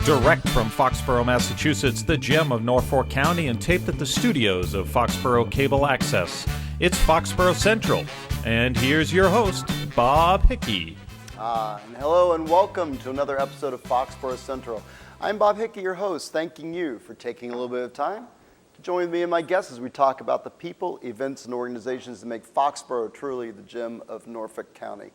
Direct from Foxborough, Massachusetts, the gem of Norfolk County, and taped at the studios of Foxborough Cable Access. It's Foxborough Central, and here's your host, Bob Hickey. And hello and welcome to another episode of Foxborough Central. I'm Bob Hickey, your host, thanking you for taking a little bit of time to join me and my guests as we talk about the people, events, and organizations that make Foxborough truly the gem of Norfolk County.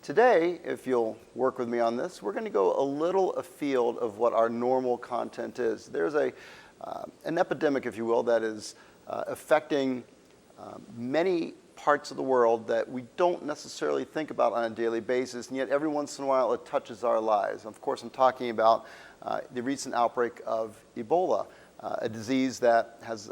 Today, if you'll work with me on this, we're going to go a little afield of what our normal content is. There's an epidemic, if you will, that is affecting many parts of the world that we don't necessarily think about on a daily basis, and yet every once in a while it touches our lives. Of course, I'm talking about the recent outbreak of Ebola, a disease that has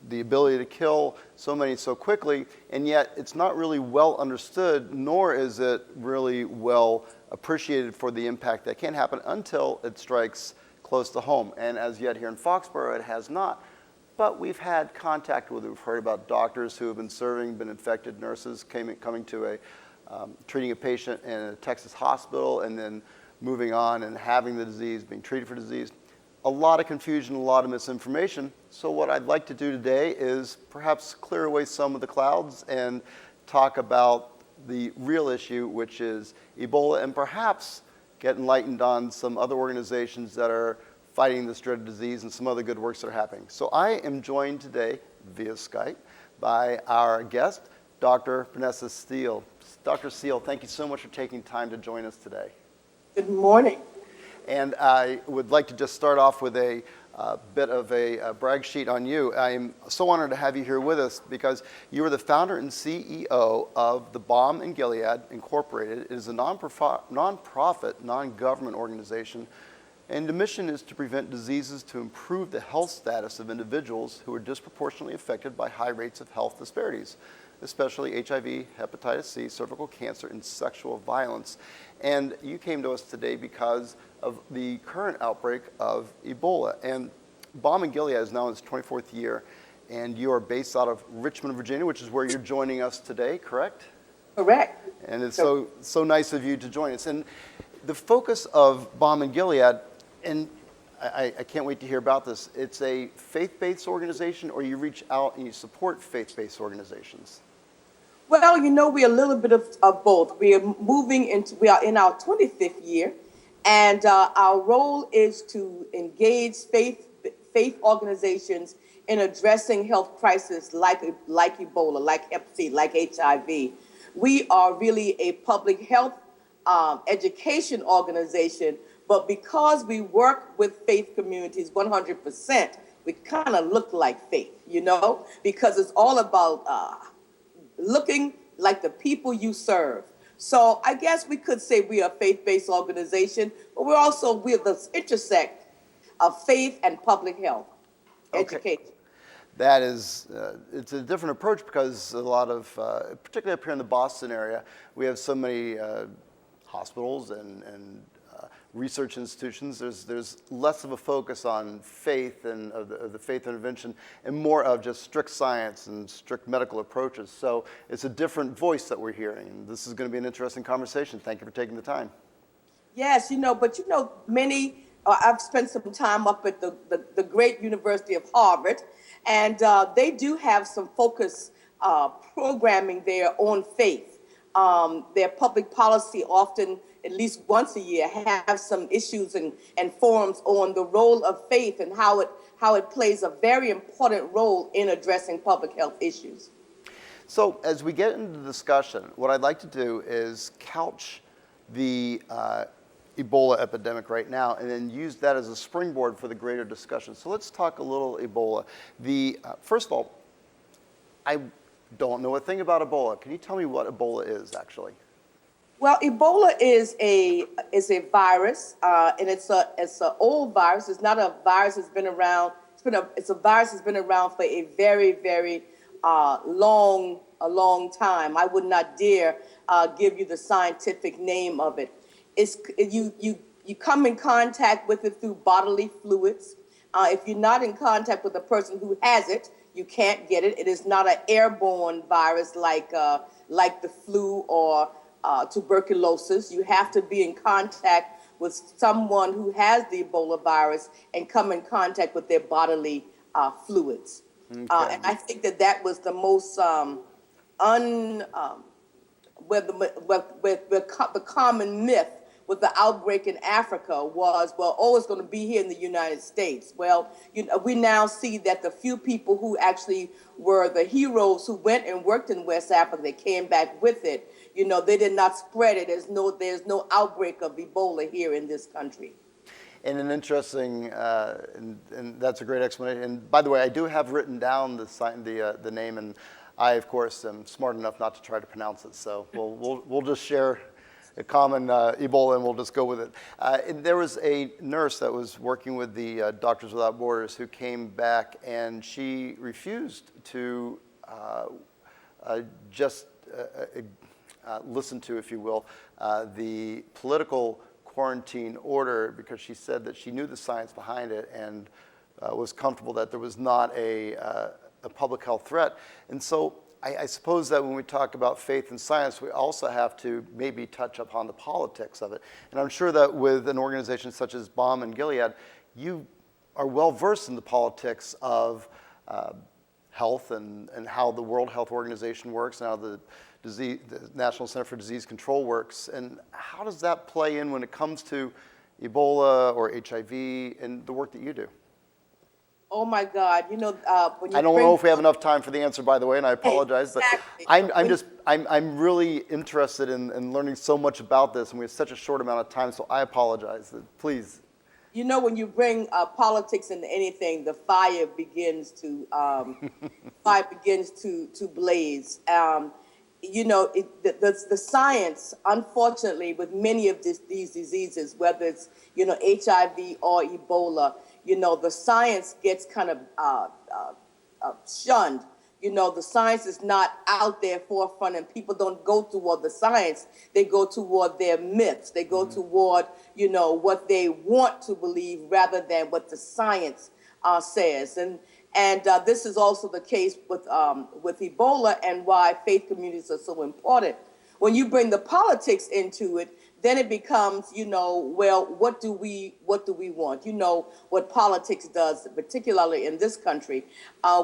the ability to kill so many so quickly, and yet it's not really well understood, nor is it really well appreciated for the impact that can happen until it strikes close to home. And as yet here in Foxborough, it has not. But we've had contact with it. We've heard about doctors who have been serving, been infected, nurses coming to treating a patient in a Texas hospital, and then moving on and having the disease, being treated for disease. A lot of confusion, a lot of misinformation. So what I'd like to do today is perhaps clear away some of the clouds and talk about the real issue, which is Ebola, and perhaps get enlightened on some other organizations that are fighting this dreaded disease and some other good works that are happening. So I am joined today via Skype by our guest, Dr. Vanessa Steele. Dr. Steele, thank you so much for taking time to join us today. Good morning. And I would like to just start off with a bit of a brag sheet on you. I'm so honored to have you here with us because you are the founder and CEO of the Balm and Gilead Incorporated. It is a non-profit, non-government organization, and the mission is to prevent diseases to improve the health status of individuals who are disproportionately affected by high rates of health disparities, especially HIV, hepatitis C, cervical cancer, and sexual violence. And you came to us today because of the current outbreak of Ebola. And Balm and Gilead is now in its 24th year, and you are based out of Richmond, Virginia, which is where you're joining us today, correct? Correct. And it's so nice of you to join us. And the focus of Balm and Gilead, and I can't wait to hear about this, it's a faith-based organization, or you reach out and you support faith-based organizations? Well, we're a little bit of both. We are in our 25th year, and our role is to engage faith organizations in addressing health crises like Ebola, like Hep C, like HIV. We are really a public health education organization, but because we work with faith communities 100%, we kind of look like faith, because it's all about looking like the people you serve. So I guess we could say we are a faith-based organization, but we're the intersect of faith and public health education. That is, it's a different approach because a lot of, particularly up here in the Boston area, we have so many hospitals and research institutions. There's less of a focus on faith and of the faith intervention, and more of just strict science and strict medical approaches. So it's a different voice that we're hearing. And this is going to be an interesting conversation. Thank you for taking the time. Yes, I've spent some time up at the great University of Harvard, and they do have some focus programming there on faith. Their public policy often, at least once a year, have some issues and forums on the role of faith and how it plays a very important role in addressing public health issues. So as we get into the discussion, what I'd like to do is couch the Ebola epidemic right now and then use that as a springboard for the greater discussion. So let's talk a little Ebola. First of all, I don't know a thing about Ebola. Can you tell me what Ebola is actually? Well, Ebola is a virus, and it's an old virus. It's not a virus that's been around. It's a virus that's been around for a very, very long time. I would not dare give you the scientific name of it. You come in contact with it through bodily fluids. If you're not in contact with a person who has it, you can't get it. It is not an airborne virus like the flu or tuberculosis. You have to be in contact with someone who has the Ebola virus and come in contact with their bodily fluids. And I think that was the most the common myth with the outbreak in Africa was, it's going to be here in the United States. Well, we now see that the few people who actually were the heroes who went and worked in West Africa, they came back with it. They did not spread it. There's no outbreak of Ebola here in this country. And an interesting, and that's a great explanation. And by the way, I do have written down the name, and I, of course, am smart enough not to try to pronounce it. So we'll just share a common Ebola, and we'll just go with it. And there was a nurse that was working with the Doctors Without Borders who came back, and she refused to listen to, if you will, the political quarantine order, because she said that she knew the science behind it and was comfortable that there was not a public health threat. And so I suppose that when we talk about faith and science, we also have to maybe touch upon the politics of it. And I'm sure that with an organization such as Balm and Gilead, you are well versed in the politics of health and how the World Health Organization works and how the National Center for Disease Control works. And how does that play in when it comes to Ebola or HIV and the work that you do? Oh my God! When you I don't know if we have enough time for the answer, by the way, and I apologize. Exactly. But I'm really interested in learning so much about this, and we have such a short amount of time, so I apologize. Please. When you bring politics into anything, the fire begins to blaze. The science, unfortunately, with many of these diseases, whether it's HIV or Ebola, the science gets kind of shunned. The science is not out there forefront, and people don't go toward the science. They go toward their myths. They go toward, what they want to believe rather than what the science says. And this is also the case with Ebola, and why faith communities are so important. When you bring the politics into it, then it becomes, what do we want? What politics does, particularly in this country,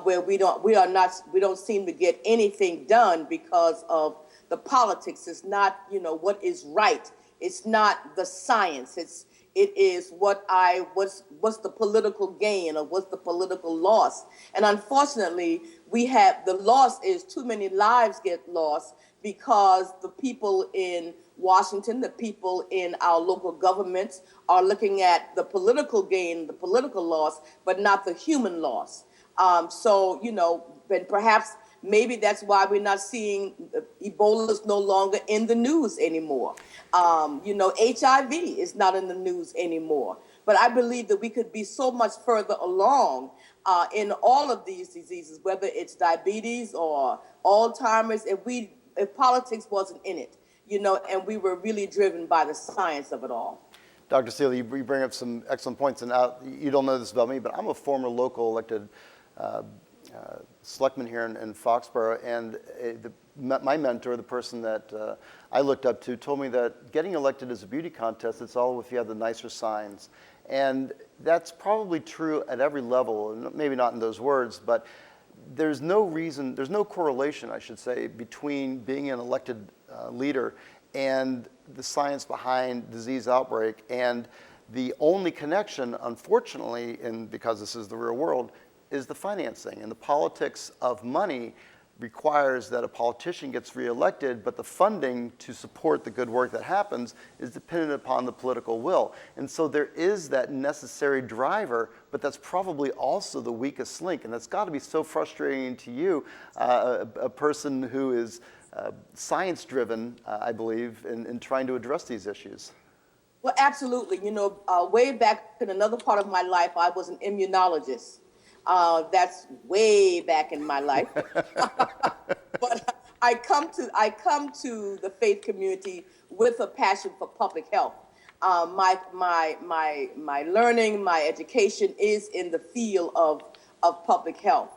where we don't seem to get anything done because of the politics. It's not, what is right. It's not the science. It is what's the political gain or what's the political loss. And unfortunately, the loss is too many lives get lost because the people in Washington, the people in our local governments are looking at the political gain, the political loss, but not the human loss. But perhaps maybe that's why we're not seeing Ebola is no longer in the news anymore. HIV is not in the news anymore. But I believe that we could be so much further along in all of these diseases, whether it's diabetes or Alzheimer's, if politics wasn't in it, and we were really driven by the science of it all. Dr. Seeley, you bring up some excellent points, and you don't know this about me, but I'm a former local elected selectman here in Foxborough, and my mentor, the person that I looked up to, told me that getting elected is a beauty contest. It's all if you have the nicer signs. And that's probably true at every level, maybe not in those words, but there's no correlation, I should say, between being an elected leader and the science behind disease outbreak. And the only connection, unfortunately, because this is the real world, is the financing. And the politics of money requires that a politician gets reelected, but the funding to support the good work that happens is dependent upon the political will. And so there is that necessary driver, but that's probably also the weakest link. And that's got to be so frustrating to you, a person who is science-driven, I believe, in trying to address these issues. Well, absolutely. Way back in another part of my life, I was an immunologist. That's way back in my life. But I come to the faith community with a passion for public health. My learning, my education is in the field of public health.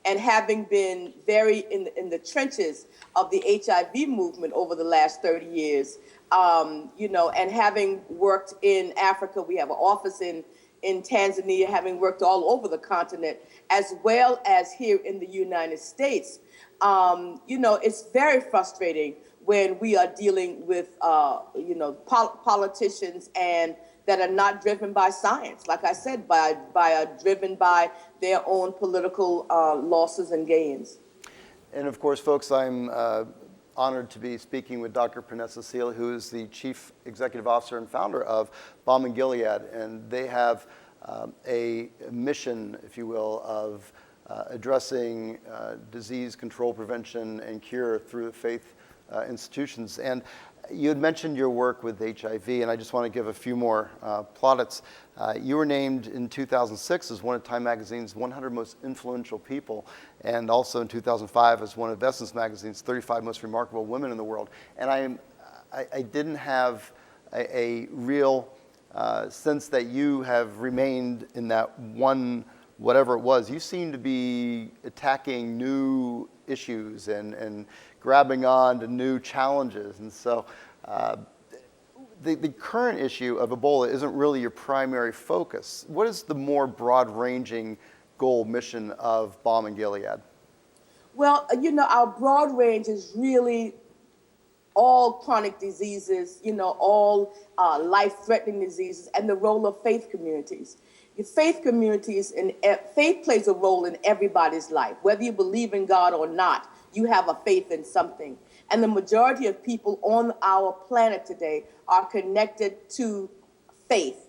And having been very in the trenches of the HIV movement over the last 30 years, And having worked in Africa, we have an office in Tanzania, having worked all over the continent, as well as here in the United States. It's very frustrating when we are dealing with, politicians and that are not driven by science, like I said, driven by their own political losses and gains. And of course, folks, I'm honored to be speaking with Dr. Pranessa Cecile, who is the Chief Executive Officer and founder of Balm and Gilead, and they have a mission, if you will, of addressing disease control, prevention, and cure through faith institutions. And you had mentioned your work with HIV, and I just want to give a few more plaudits. You were named in 2006 as one of Time Magazine's 100 most influential people, and also in 2005 as one of Essence Magazine's 35 most remarkable women in the world. And I didn't have a real sense that you have remained in that one, whatever it was. You seem to be attacking new issues and grabbing on to new challenges. And so the current issue of Ebola isn't really your primary focus. What is the more broad-ranging goal, mission of Balm and Gilead? Well, our broad range is really all chronic diseases, all life-threatening diseases, and the role of faith communities. Faith communities and faith plays a role in everybody's life. Whether you believe in God or not, you have a faith in something. And the majority of people on our planet today are connected to faith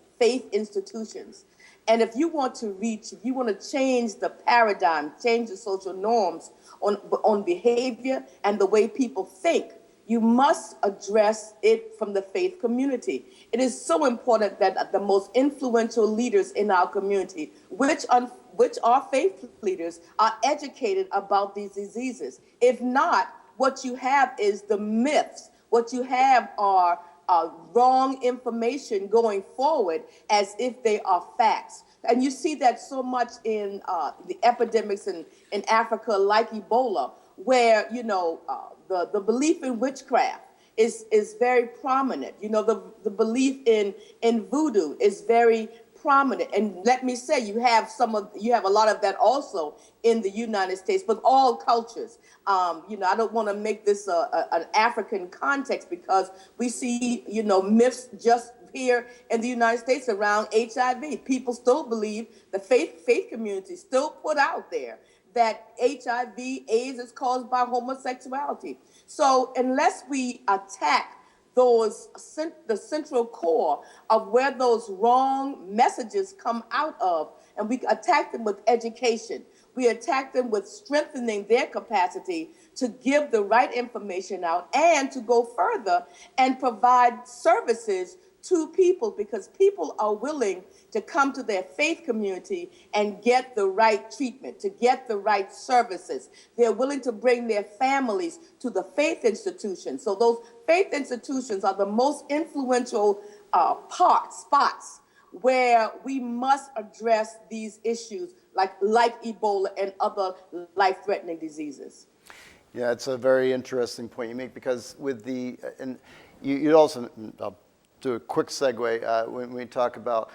institutions. And if you want to change the paradigm, change the social norms on behavior and the way people think, you must address it from the faith community. It is so important that the most influential leaders in our community, which are faith leaders, are educated about these diseases. If not, what you have is the myths. What you have are wrong information going forward as if they are facts. And you see that so much in the epidemics in Africa, like Ebola, where, the belief in witchcraft is very prominent. The belief in voodoo is very prominent. And let me say, you have a lot of that also in the United States, with all cultures. I don't want to make this an African context, because we see, myths just here in the United States around HIV. People still believe, the faith community still put out there that HIV, AIDS is caused by homosexuality. So unless we attack the central core of where those wrong messages come out of, and we attack them with education, we attack them with strengthening their capacity to give the right information out and to go further and provide services to people, because people are willing to come to their faith community and get the right treatment, to get the right services. They're willing to bring their families to the faith institutions. So those faith institutions are the most influential spots where we must address these issues like Ebola and other life-threatening diseases. Yeah, it's a very interesting point you make, because with and you also, I'll do a quick segue, when we talk about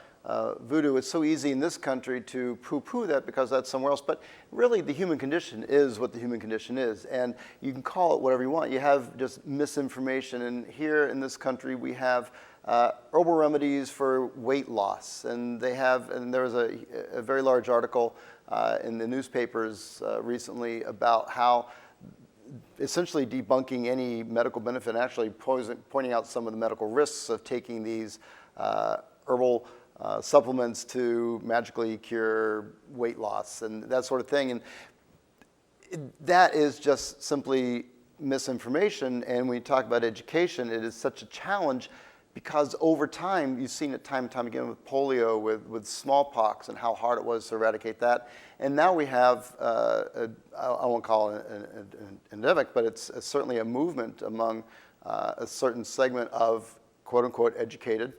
voodoo, it's so easy in this country to poo-poo that because that's somewhere else, but really the human condition is what the human condition is, and you can call it whatever you want. You have just misinformation, and here in this country we have herbal remedies for weight loss, and there was a very large article in the newspapers recently about how essentially debunking any medical benefit, and actually pointing out some of the medical risks of taking these herbal supplements to magically cure weight loss and that sort of thing. And that is just simply misinformation. And when you talk about education, it is such a challenge, because over time, you've seen it time and time again with polio, with smallpox, and how hard it was to eradicate that. And now we have, I won't call it an endemic, but it's certainly a movement among a certain segment of quote-unquote educated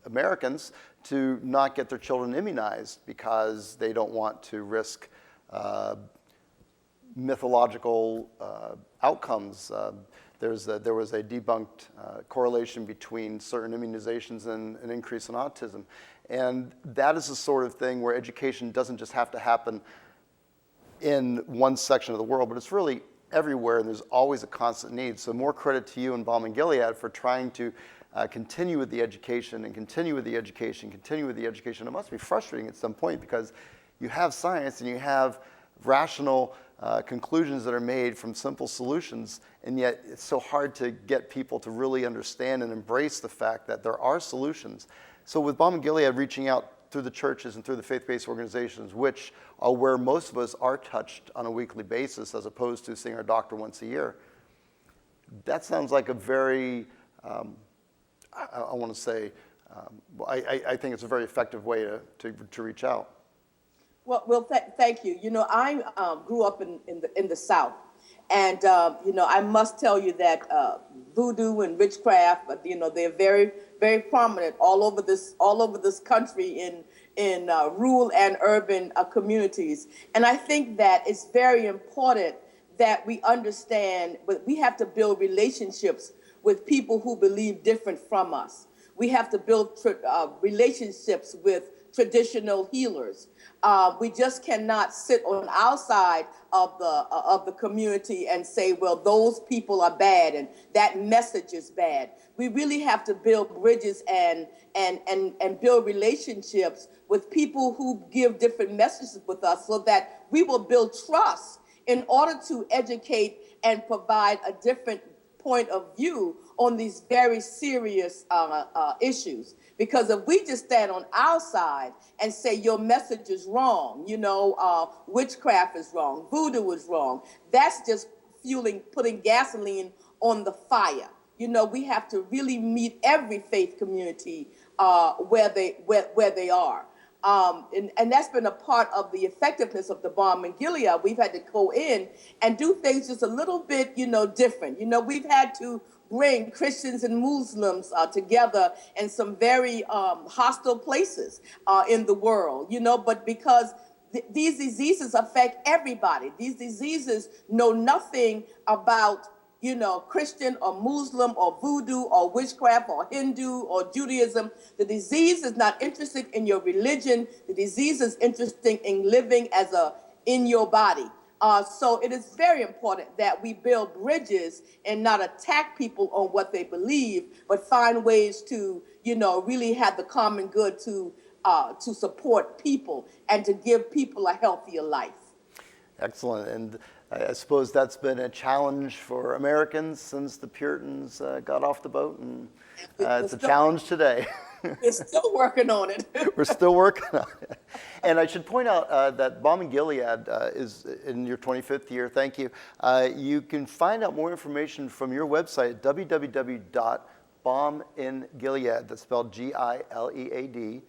Americans to not get their children immunized because they don't want to risk mythological outcomes. there was a debunked correlation between certain immunizations and an increase in autism. And that is the sort of thing where education doesn't just have to happen in one section of the world, but it's really everywhere, and there's always a constant need. So more credit to you and Balm and Gilead for trying to continue with the education and continue with the education, continue with the education. It must be frustrating at some point because you have science and you have rational conclusions that are made from simple solutions, and yet it's so hard to get people to really understand and embrace the fact that there are solutions. So with Balm and Gilead reaching out through the churches and through the faith-based organizations, which are where most of us are touched on a weekly basis as opposed to seeing our doctor once a year, that sounds like a very, I want to say, I think it's a very effective way to reach out. Well, thank you. You know, I grew up in the South, and you know, I must tell you that voodoo and witchcraft, you know, they're very, very prominent all over this country in rural and urban communities. And I think that it's very important that we understand, but we have to build relationships with people who believe different from us. We have to build relationships with traditional healers. We just cannot sit on our side of the community and say, well, those people are bad and that message is bad. We really have to build bridges and build relationships with people who give different messages with us so that we will build trust in order to educate and provide a different point of view on these very serious issues. Because if we just stand on our side and say your message is wrong, you know, witchcraft is wrong, voodoo is wrong, that's just putting gasoline on the fire. You know, we have to really meet every faith community where they are. And that's been a part of the effectiveness of the Balm and Gilead. We've had to go in and do things just a little bit, you know, different. You know, we've had to bring Christians and Muslims together in some very hostile places in the world, you know, but because these diseases affect everybody. These diseases know nothing about, you know, Christian or Muslim or voodoo or witchcraft or Hindu or Judaism. The disease is not interested in your religion. The disease is interested in living in your body. So it is very important that we build bridges and not attack people on what they believe, but find ways to, you know, really have the common good to support people and to give people a healthier life. Excellent. And I suppose that's been a challenge for Americans since the Puritans got off the boat, and it's a challenge today. We're still working on it. We're still working on it. And I should point out that Balm and Gilead is in your 25th year. Thank you. You can find out more information from your website at www.balmingilead, that's spelled GILEAD.org.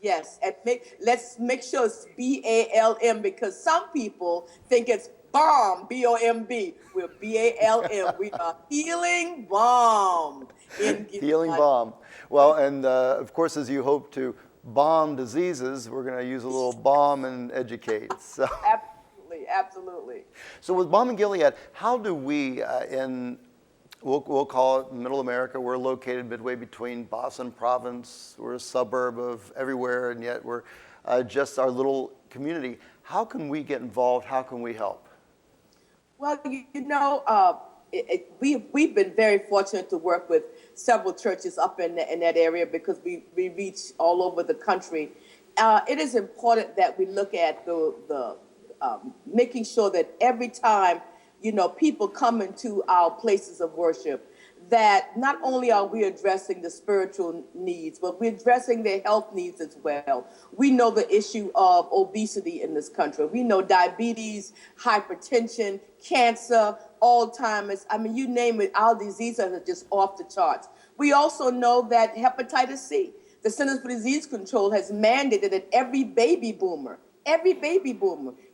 Yes, and let's make sure it's BALM, because some people think it's bomb, BOMB. We're BALM. We are healing balm. Healing balm. Well, and of course, as you hope to bomb diseases, we're going to use a little balm and educate. So. Absolutely. So with Balm and Gilead, how do we we'll call it Middle America. We're located midway between Boston Province. We're a suburb of everywhere, and yet we're just our little community. How can we get involved? How can we help? Well, you know, we've been very fortunate to work with several churches up in that area because we reach all over the country. It is important that we look at the making sure that every time, you know, people come into our places of worship, that not only are we addressing the spiritual needs, but we're addressing their health needs as well. We know the issue of obesity in this country. We know diabetes, hypertension, cancer, Alzheimer's. I mean, you name it, our diseases are just off the charts. We also know that hepatitis C, the Centers for Disease Control has mandated that every baby boomer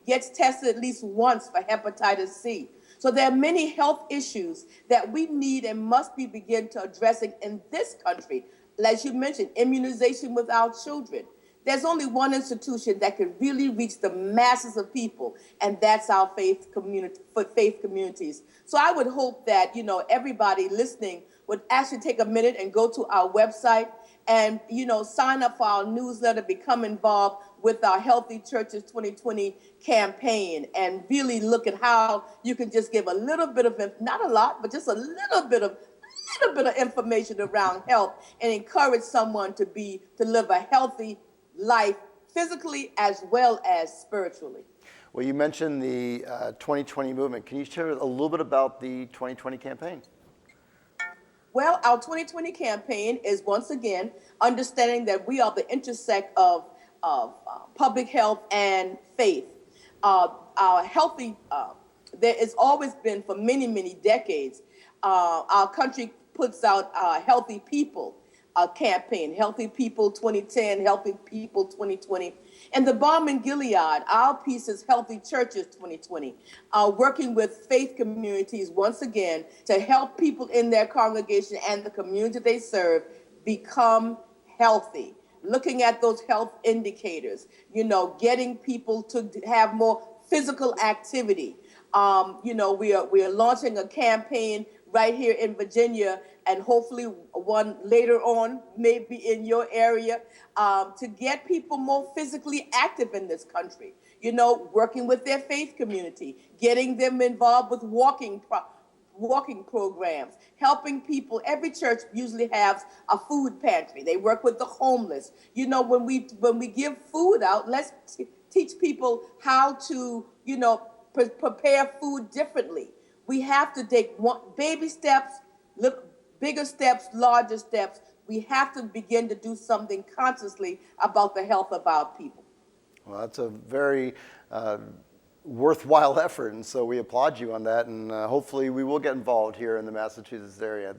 gets tested at least once for hepatitis C. So there are many health issues that we need and must be begin to addressing in this country. As you mentioned, immunization with our children, There's only one institution that can really reach the masses of people, and that's our faith community, for faith communities. So I would hope that, everybody listening would actually take a minute and go to our website and, sign up for our newsletter, become involved with our Healthy Churches 2020 campaign, and really look at how you can just give a little bit of, not a lot, but just a little bit of information around health, and encourage someone to live a healthy life, physically as well as spiritually. Well, you mentioned the 2020 movement. Can you share a little bit about the 2020 campaign? Well, our 2020 campaign is, once again, understanding that we are the intersect of public health and faith. Our healthy, there has always been, for many, many decades, our country puts out Healthy People campaign, Healthy People 2010, Healthy People 2020. And the Balm in Gilead, our piece is Healthy Churches 2020, working with faith communities, once again, to help people in their congregation and the community they serve become healthy. Looking at those health indicators, getting people to have more physical activity. We are launching a campaign right here in Virginia, and hopefully one later on, maybe in your area, to get people more physically active in this country. Working with their faith community, getting them involved with walking programs, helping people. Every church usually has a food pantry. They work with the homeless. When we give food out, let's teach people how to, prepare food differently. We have to take baby steps, bigger steps, larger steps. We have to begin to do something consciously about the health of our people. Well, that's a very worthwhile effort, and so we applaud you on that, and hopefully we will get involved here in the Massachusetts area.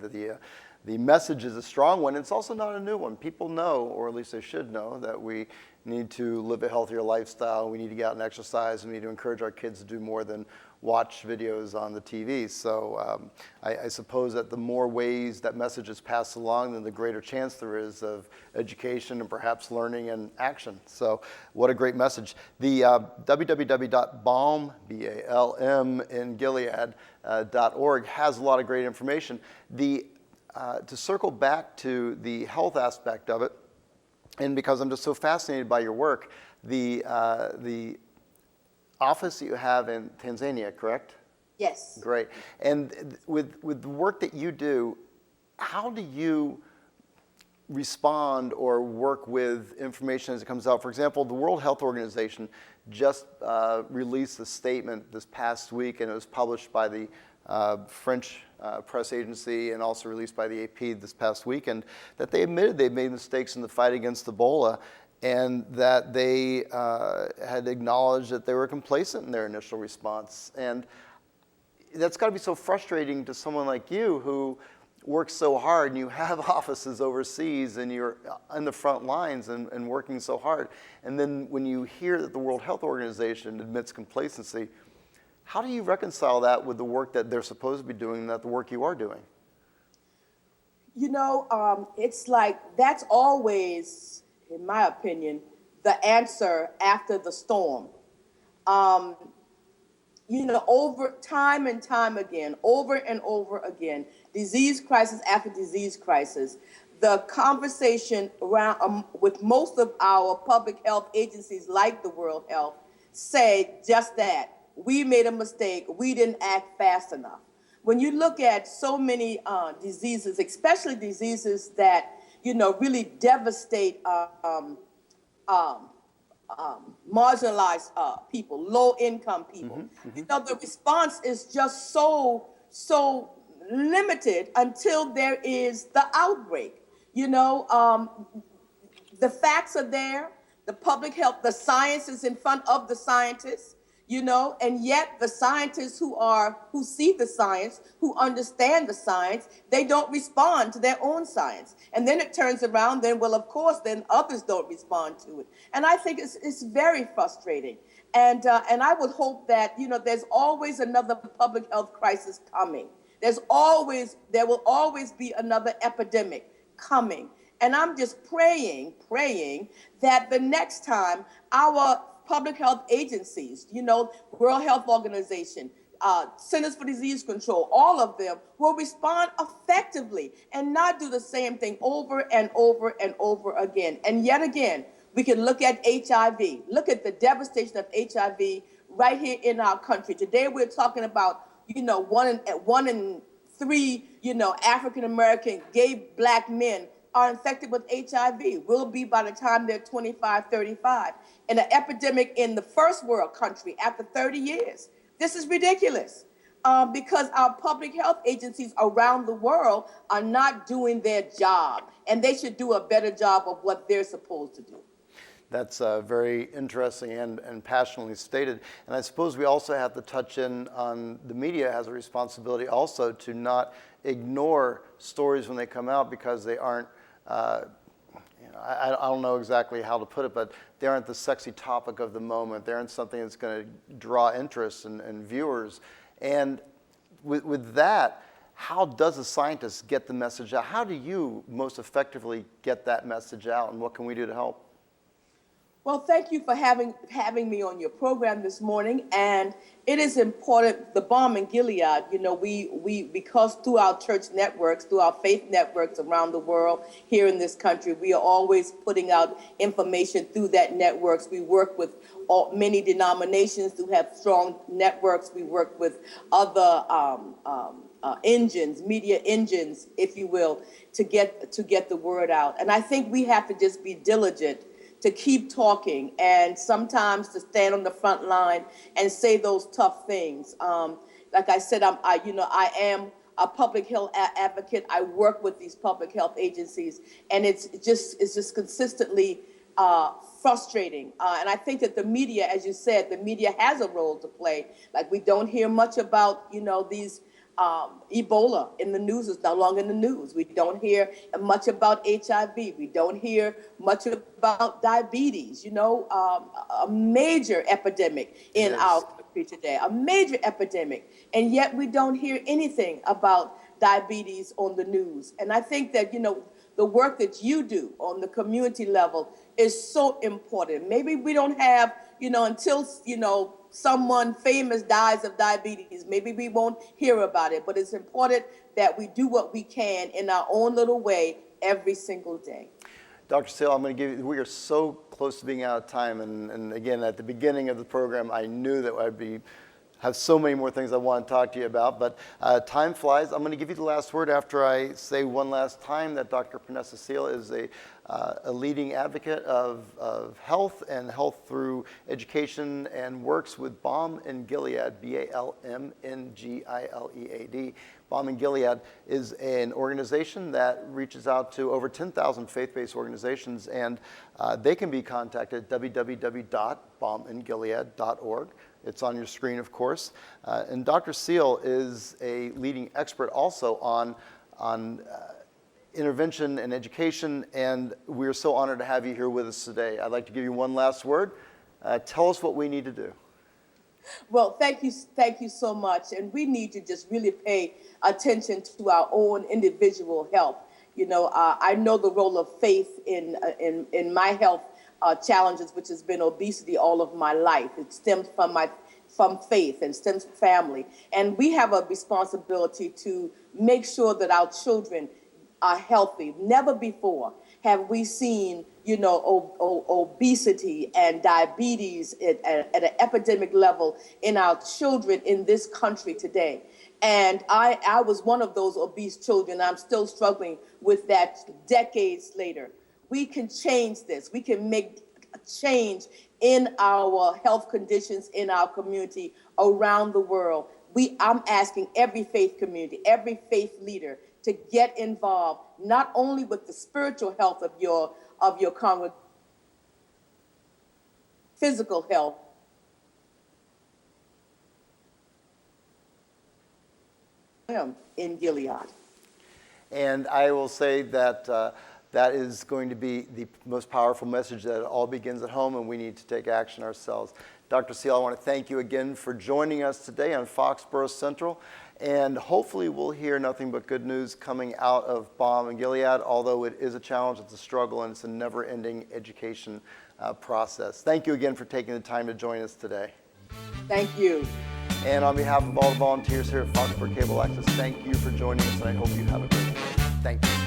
The message is a strong one. It's also not a new one. People know, or at least they should know, that we need to live a healthier lifestyle. We need to get out and exercise. We need to encourage our kids to do more than watch videos on the TV. So I suppose that the more ways that message is passed along, then the greater chance there is of education and perhaps learning and action. So what a great message. The www.balm, B-A-L-M, in Gilead.org has a lot of great information. To circle back to the health aspect of it, and because I'm just so fascinated by your work, the office that you have in Tanzania, correct? Yes. Great. And with the work that you do, how do you respond or work with information as it comes out? For example, the World Health Organization just released a statement this past week, and it was published by the French press agency and also released by the AP this past weekend, that they admitted they've made mistakes in the fight against Ebola, and that they had acknowledged that they were complacent in their initial response. And that's got to be so frustrating to someone like you who works so hard, and you have offices overseas, and you're on the front lines and working so hard. And then when you hear that the World Health Organization admits complacency, how do you reconcile that with the work that they're supposed to be doing, that the work you are doing? It's like that's always, in my opinion, the answer after the storm. Over time and time again, over and over again, disease crisis after disease crisis, the conversation around with most of our public health agencies like the World Health say just that. We made a mistake. We didn't act fast enough. When you look at so many diseases, especially diseases that, really devastate marginalized people, low-income people, the response is just so limited until there is the outbreak. The facts are there. The public health, the science is in front of the scientists. And yet the scientists who see the science, who understand the science, they don't respond to their own science. And then it turns around, then others don't respond to it. And I think it's very frustrating. And I would hope that, there's always another public health crisis coming. There will always be another epidemic coming. And I'm just praying that the next time our public health agencies, World Health Organization, Centers for Disease Control, all of them will respond effectively and not do the same thing over and over and over again. And yet again, we can look at HIV, look at the devastation of HIV right here in our country. Today we're talking about, one in three, African-American gay black men are infected with HIV, will be by the time they're 25, 35. And an epidemic in the first world country after 30 years. This is ridiculous because our public health agencies around the world are not doing their job, and they should do a better job of what they're supposed to do. That's very interesting and passionately stated. And I suppose we also have to touch in on the media has a responsibility also to not ignore stories when they come out because they aren't, I don't know exactly how to put it, but they aren't the sexy topic of the moment. They aren't something that's going to draw interest and viewers. And with that, how does a scientist get the message out? How do you most effectively get that message out, and what can we do to help? Well, thank you for having me on your program this morning. And it is important, the Balm in Gilead, we because through our church networks, through our faith networks around the world, here in this country, we are always putting out information through that networks. We work with many denominations who have strong networks. We work with other media engines, if you will, to get the word out. And I think we have to just be diligent to keep talking and sometimes to stand on the front line and say those tough things. Like I said, I am a public health advocate. I work with these public health agencies, and it's just consistently frustrating. And I think that the media, as you said, the media has a role to play. Like we don't hear much about, these Ebola in the news is no longer in the news. We don't hear much about HIV. We don't hear much about diabetes, a major epidemic in our country today, a major epidemic. And yet we don't hear anything about diabetes on the news. And I think that, the work that you do on the community level is so important. Maybe we don't have, until, someone famous dies of diabetes, maybe we won't hear about it, but it's important that we do what we can in our own little way every single day. Dr. Seal, I'm going to give you, we are so close to being out of time, and again, at the beginning of the program, I knew that I'd have so many more things I want to talk to you about, but time flies. I'm going to give you the last word after I say one last time that Dr. Pranessa Seal is a leading advocate of health and health through education and works with Balm in Gilead, BALMNGILEAD. Balm in Gilead is an organization that reaches out to over 10,000 faith-based organizations, and they can be contacted at www.balmingilead.org. It's on your screen, of course. And Dr. Seal is a leading expert also on intervention and education, and we're so honored to have you here with us today. I'd like to give you one last word. Tell us what we need to do. Well, thank you so much. And we need to just really pay attention to our own individual health. I know the role of faith in my health challenges, which has been obesity all of my life. It stems from faith and stems from family. And we have a responsibility to make sure that our children are healthy. Never before have we seen, obesity and diabetes at an epidemic level in our children in this country today. And I was one of those obese children. I'm still struggling with that decades later. We can change this. We can make a change in our health conditions in our community around the world. I'm asking every faith community, every faith leader to get involved, not only with the spiritual health of your congregation, physical health. In Gilead. And I will say that that is going to be the most powerful message, that it all begins at home and we need to take action ourselves. Dr. Seal, I want to thank you again for joining us today on Foxborough Central. And hopefully we'll hear nothing but good news coming out of Balm and Gilead, although it is a challenge, it's a struggle, and it's a never-ending education process. Thank you again for taking the time to join us today. Thank you. And on behalf of all the volunteers here at Foxborough Cable Access, thank you for joining us, and I hope you have a great day. Thank you.